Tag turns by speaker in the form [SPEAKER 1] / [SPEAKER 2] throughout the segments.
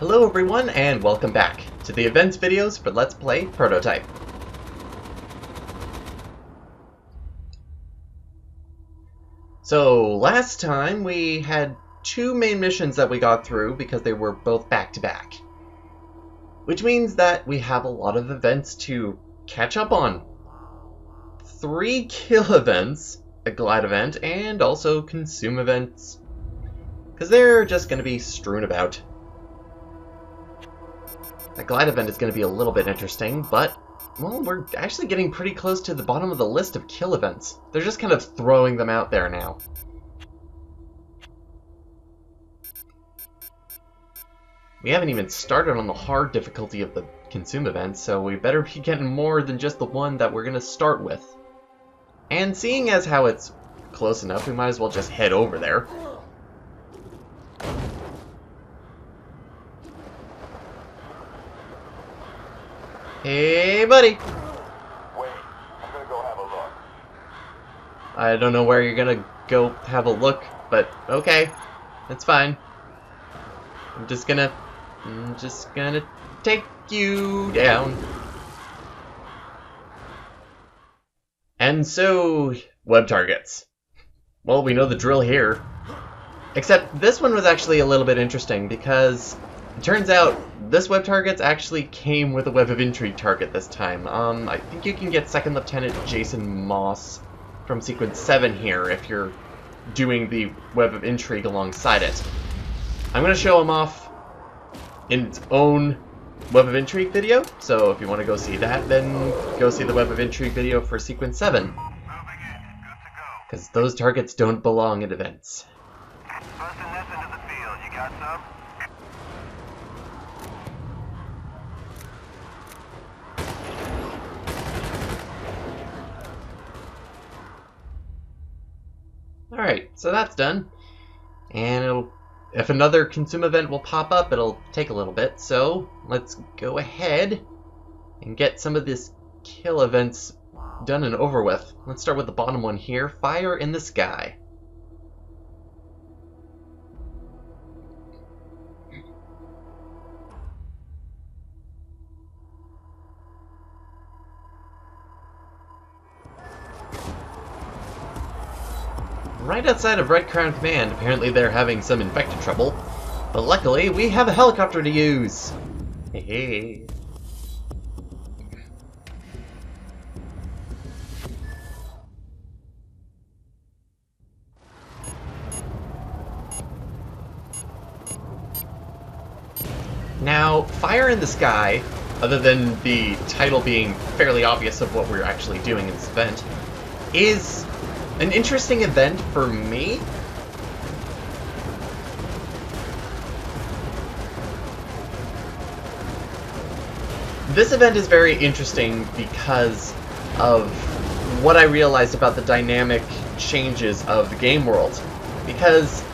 [SPEAKER 1] Hello everyone, and welcome back to the events videos for Let's Play Prototype. So, last time we had two main missions that we got through because they were both back-to-back. Which means that we have a lot of events to catch up on. 3 kill events, a glide event, and also consume events. Because they're just going to be strewn about. The glide event is going to be a little bit interesting, but, well, we're actually getting pretty close to the bottom of the list of kill events. They're just kind of throwing them out there now. We haven't even started on the hard difficulty of the consume event, so we better be getting more than just the one that we're going to start with. And seeing as how it's close enough, we might as well just head over there. Hey, buddy!
[SPEAKER 2] Wait, I'm gonna go have a look.
[SPEAKER 1] I don't know where you're gonna go have a look, but okay. That's fine. I'm just gonna take you down. And so, web targets. Well, we know the drill here. Except this one was actually a little bit interesting because it turns out this web target actually came with a web of intrigue target this time. I think you can get Second Lieutenant Jason Moss from Sequence 7 here if you're doing the web of intrigue alongside it. I'm going to show him off in its own web of intrigue video, so if you want to go see that, then go see the web of intrigue video for Sequence 7. Because those targets don't belong in events.
[SPEAKER 2] Busting this into the field, you got some?
[SPEAKER 1] Alright, so that's done. And if another consume event will pop up, it'll take a little bit. So let's go ahead and get some of this kill events done and over with. Let's start with the bottom one here, Fire in the Sky. Right outside of Red Crown Command, apparently they're having some infected trouble. But luckily, we have a helicopter to use! Hey. Now, Fire in the Sky, other than the title being fairly obvious of what we're actually doing in this event, is an interesting event for me. This event is very interesting because of what I realized about the dynamic changes of the game world. Because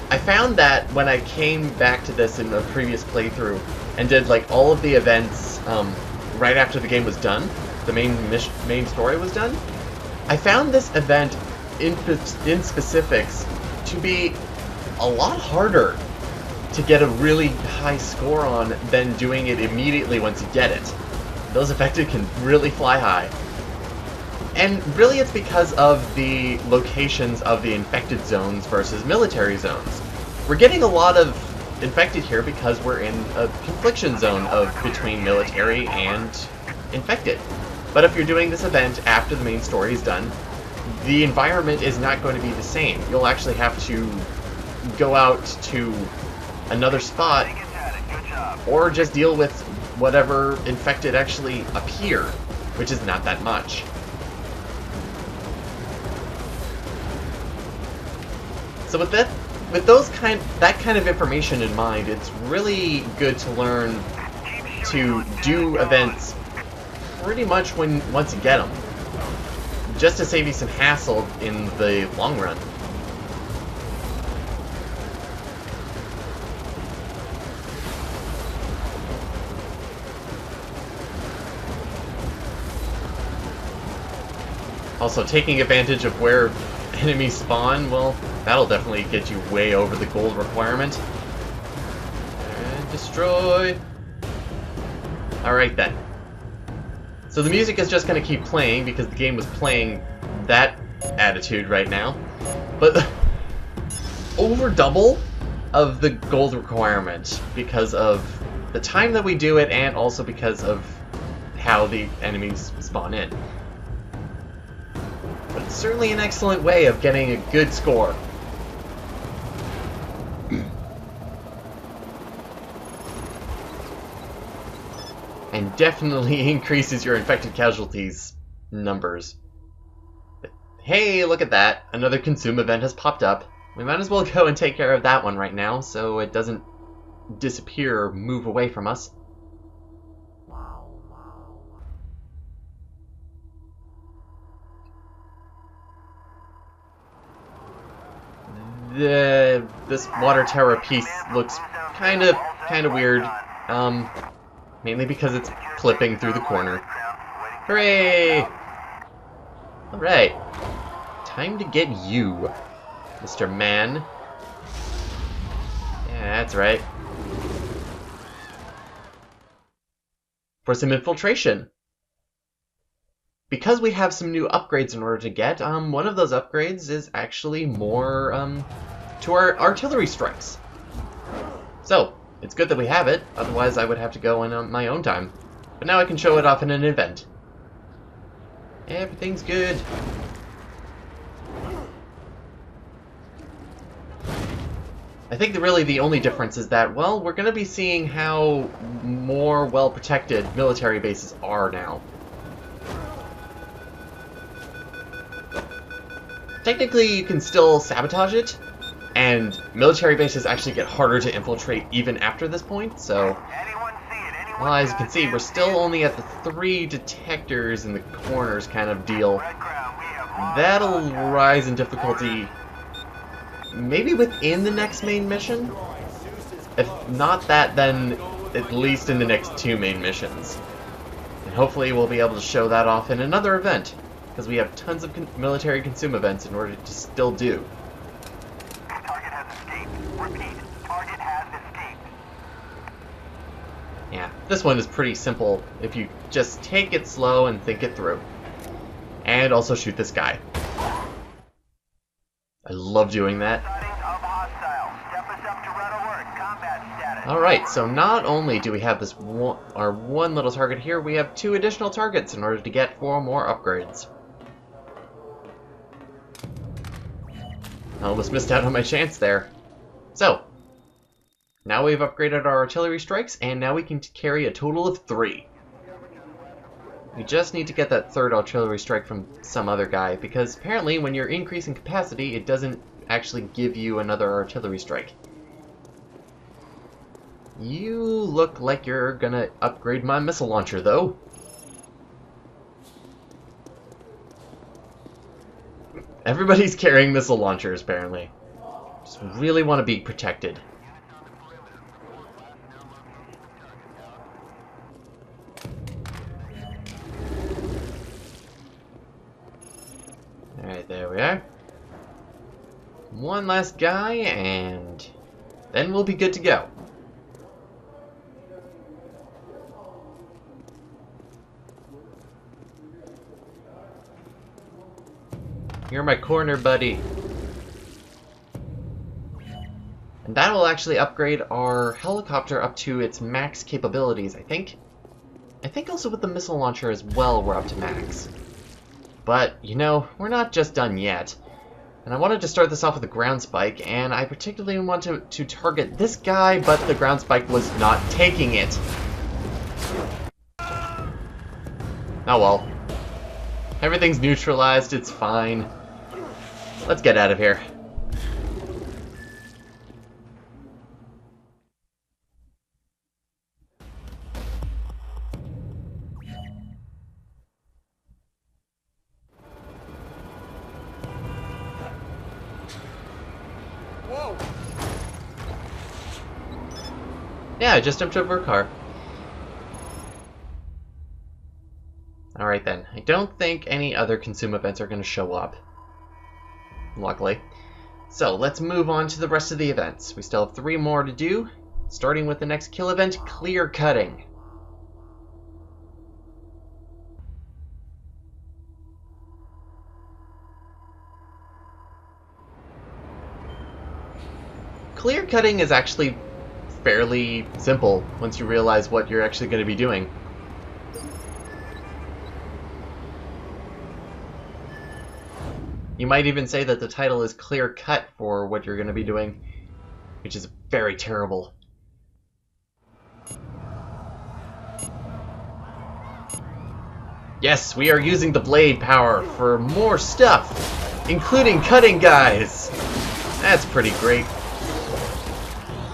[SPEAKER 1] I found that when I came back to this in the previous playthrough and did like all of the events right after the game was done, the main story was done, I found this event in specifics to be a lot harder to get a really high score on than doing it immediately once you get it. Those affected can really fly high. And really it's because of the locations of the infected zones versus military zones. We're getting a lot of infected here because we're in a confliction zone between military and infected. But if you're doing this event after the main story is done, the environment is not going to be the same. You'll actually have to go out to another spot or just deal with whatever infected actually appear, which is not that much. So with that kind of information in mind, it's really good to learn to do events pretty much once you get them, just to save you some hassle in the long run. Also, taking advantage of where enemies spawn, well, that'll definitely get you way over the gold requirement. And just Destroy. Alright then. So the music is just going to keep playing because the game was playing that attitude right now. But over double of the gold requirement because of the time that we do it and also because of how the enemies spawn in. But it's certainly an excellent way of getting a good score. And definitely increases your infected casualties numbers. But hey, look at that. Another consume event has popped up. We might as well go and take care of that one right now so it doesn't disappear or move away from us. This water tower piece looks kind of weird. Mainly because it's clipping through the corner. Hooray! Alright. Time to get you, Mr. Man. Yeah, that's right. For some infiltration. Because we have some new upgrades in order to get, one of those upgrades is actually more, to our artillery strikes. So, it's good that we have it, otherwise I would have to go in my own time. But now I can show it off in an event. Everything's good. I think that really the only difference is that, well, we're going to be seeing how more well-protected military bases are now. Technically, you can still sabotage it, and military bases actually get harder to infiltrate even after this point, so... Well, as you can see, we're still only at the 3 detectors in the corners kind of deal. That'll rise in difficulty maybe within the next main mission? If not that, then at least in the next 2 main missions. And hopefully we'll be able to show that off in another event, because we have tons of military consume events in order to still do.
[SPEAKER 2] Target has escaped. Repeat, target has escaped.
[SPEAKER 1] Yeah, this one is pretty simple if you just take it slow and think it through. And also shoot this guy. I love doing that. Alright, so not only do we have this our one little target here, we have 2 additional targets in order to get 4 more upgrades. I almost missed out on my chance there. So, now we've upgraded our artillery strikes, and now we can carry a total of 3. We just need to get that 3rd artillery strike from some other guy, because apparently when you're increasing capacity, it doesn't actually give you another artillery strike. You look like you're gonna upgrade my missile launcher, though. Everybody's carrying missile launchers, apparently. Just really want to be protected. Alright, there we are. One last guy, and then we'll be good to go. You're my corner, buddy. And that will actually upgrade our helicopter up to its max capabilities, I think. I think also with the missile launcher as well, we're up to max. But, you know, we're not just done yet. And I wanted to start this off with a ground spike, and I particularly want to target this guy, but the ground spike was not taking it. Oh well. Everything's neutralized, it's fine. Let's get out of here.
[SPEAKER 2] Whoa!
[SPEAKER 1] Yeah, I just jumped over a car. Alright then, I don't think any other consume events are going to show up. Luckily. So, let's move on to the rest of the events. We still have 3 more to do, starting with the next kill event, Clear Cutting. Clear Cutting is actually fairly simple once you realize what you're actually going to be doing. You might even say that the title is Clear Cut for what you're going to be doing, which is very terrible. Yes, we are using the blade power for more stuff, including cutting guys. That's pretty great.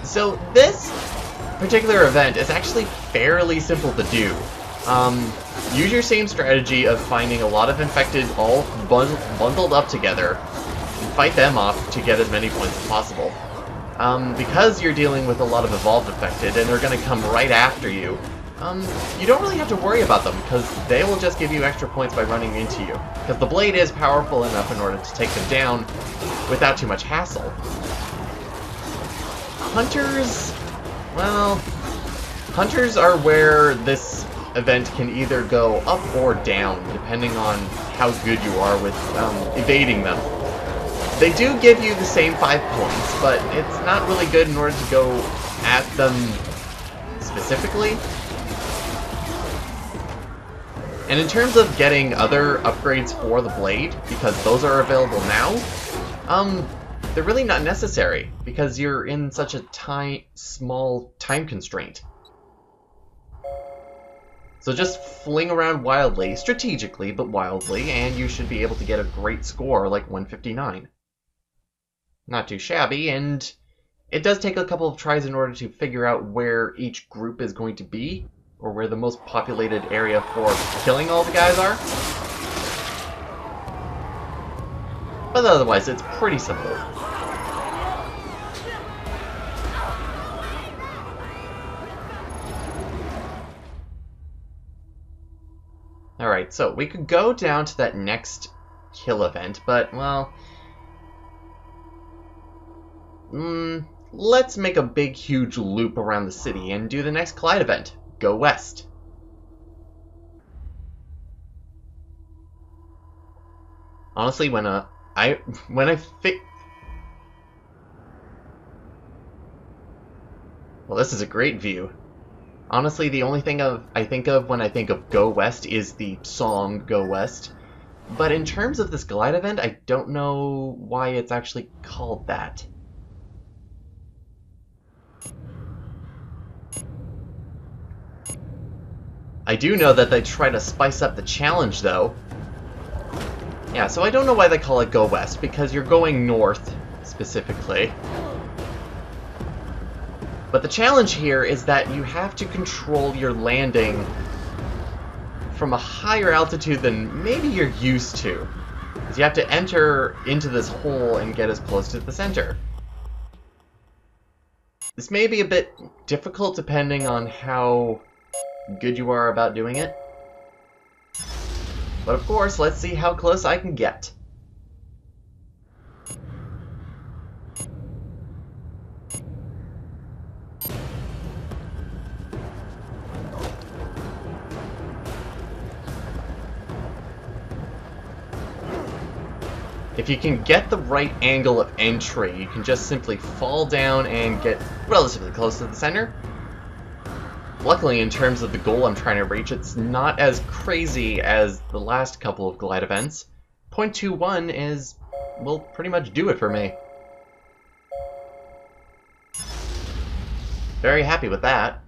[SPEAKER 1] So this particular event is actually fairly simple to do. Use your same strategy of finding a lot of infected all bundled up together and fight them off to get as many points as possible. Because you're dealing with a lot of evolved infected and they're going to come right after you, you don't really have to worry about them because they will just give you extra points by running into you. Because the blade is powerful enough in order to take them down without too much hassle. Hunters, well, hunters are where this event can either go up or down, depending on how good you are with evading them. They do give you the same 5 points, but it's not really good in order to go at them specifically. And in terms of getting other upgrades for the blade, because those are available now, they're really not necessary, because you're in such a small time constraint. So just fling around wildly, strategically, but wildly, and you should be able to get a great score like 159. Not too shabby, and it does take a couple of tries in order to figure out where each group is going to be, or where the most populated area for killing all the guys are. But otherwise, it's pretty simple. Alright, so we could go down to that next kill event, but, well... let's make a big, huge loop around the city and do the next Glide event. Go west. Honestly, when I well, this is a great view. Honestly, the only thing I think of when I think of Go West is the song Go West. But in terms of this Glide event, I don't know why it's actually called that. I do know that they try to spice up the challenge, though. Yeah, so I don't know why they call it Go West, because you're going north, specifically. But the challenge here is that you have to control your landing from a higher altitude than maybe you're used to. Because you have to enter into this hole and get as close to the center. This may be a bit difficult depending on how good you are about doing it. But of course, let's see how close I can get. If you can get the right angle of entry, you can just simply fall down and get relatively close to the center. Luckily, in terms of the goal I'm trying to reach, it's not as crazy as the last couple of Glide events. 0.21 will pretty much do it for me. Very happy with that.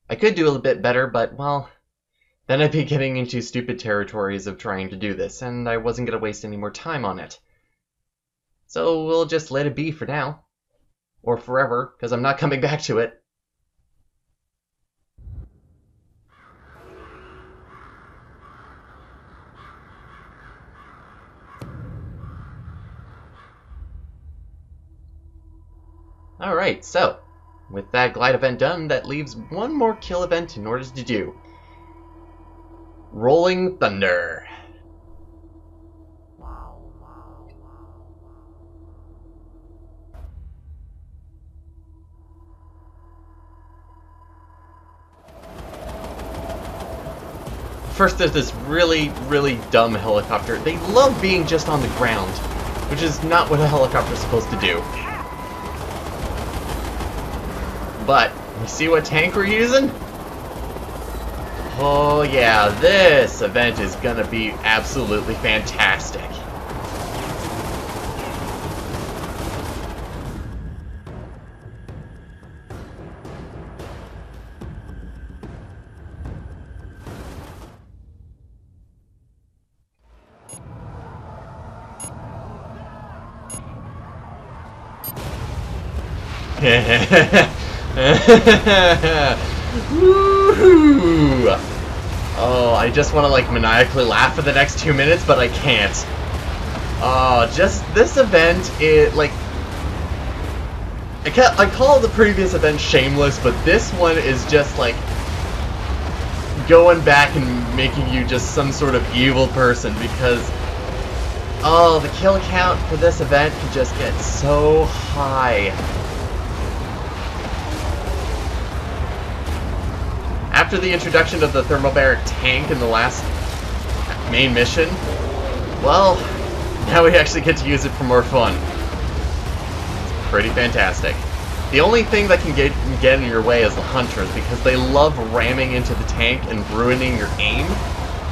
[SPEAKER 1] I could do a little bit better, but, well, then I'd be getting into stupid territories of trying to do this, and I wasn't going to waste any more time on it. So we'll just let it be for now. Or forever, because I'm not coming back to it. Alright, so, with that Glide event done, that leaves one more kill event in order to do. Rolling Thunder. First, there's this really, really dumb helicopter. They love being just on the ground, which is not what a helicopter's supposed to do. But, you see what tank we're using? Oh yeah, this event is gonna be absolutely fantastic. Woohoo! Oh, I just want to like maniacally laugh for the next 2 minutes, but I can't. Oh, just this event, I call the previous event shameless, but this one is just like going back and making you just some sort of evil person, because oh, the kill count for this event can just get so high. After the introduction of the thermobaric tank in the last main mission, well, now we actually get to use it for more fun. It's pretty fantastic. The only thing that can get in your way is the hunters, because they love ramming into the tank and ruining your aim.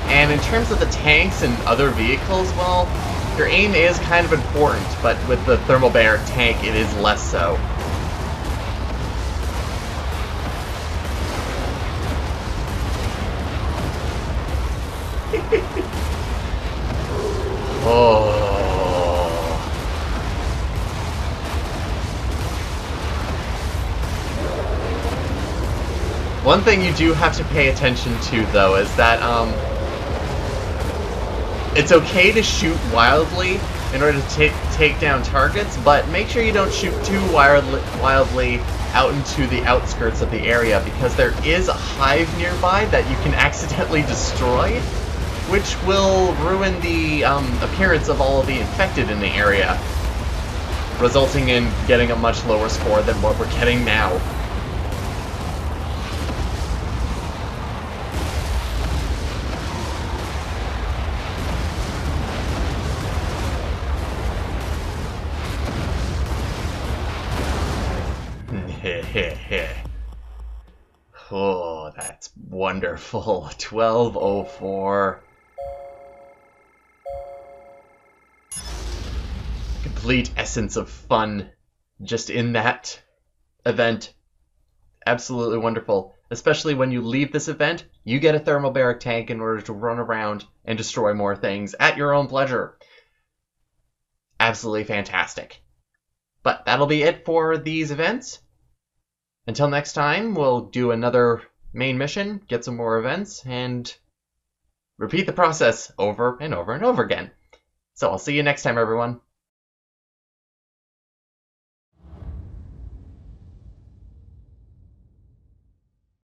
[SPEAKER 1] And in terms of the tanks and other vehicles, well, your aim is kind of important, but with the thermobaric tank, it is less so. Oh. One thing you do have to pay attention to, though, is that it's okay to shoot wildly in order to take down targets, but make sure you don't shoot too wildly out into the outskirts of the area, because there is a hive nearby that you can accidentally destroy, which will ruin the appearance of all of the infected in the area, resulting in getting a much lower score than what we're getting now. Oh, that's wonderful. 1204. Complete essence of fun just in that event. Absolutely wonderful. Especially when you leave this event, you get a thermobaric tank in order to run around and destroy more things at your own pleasure. Absolutely fantastic. But that'll be it for these events. Until next time, we'll do another main mission, get some more events, and repeat the process over and over and over again. So I'll see you next time, everyone.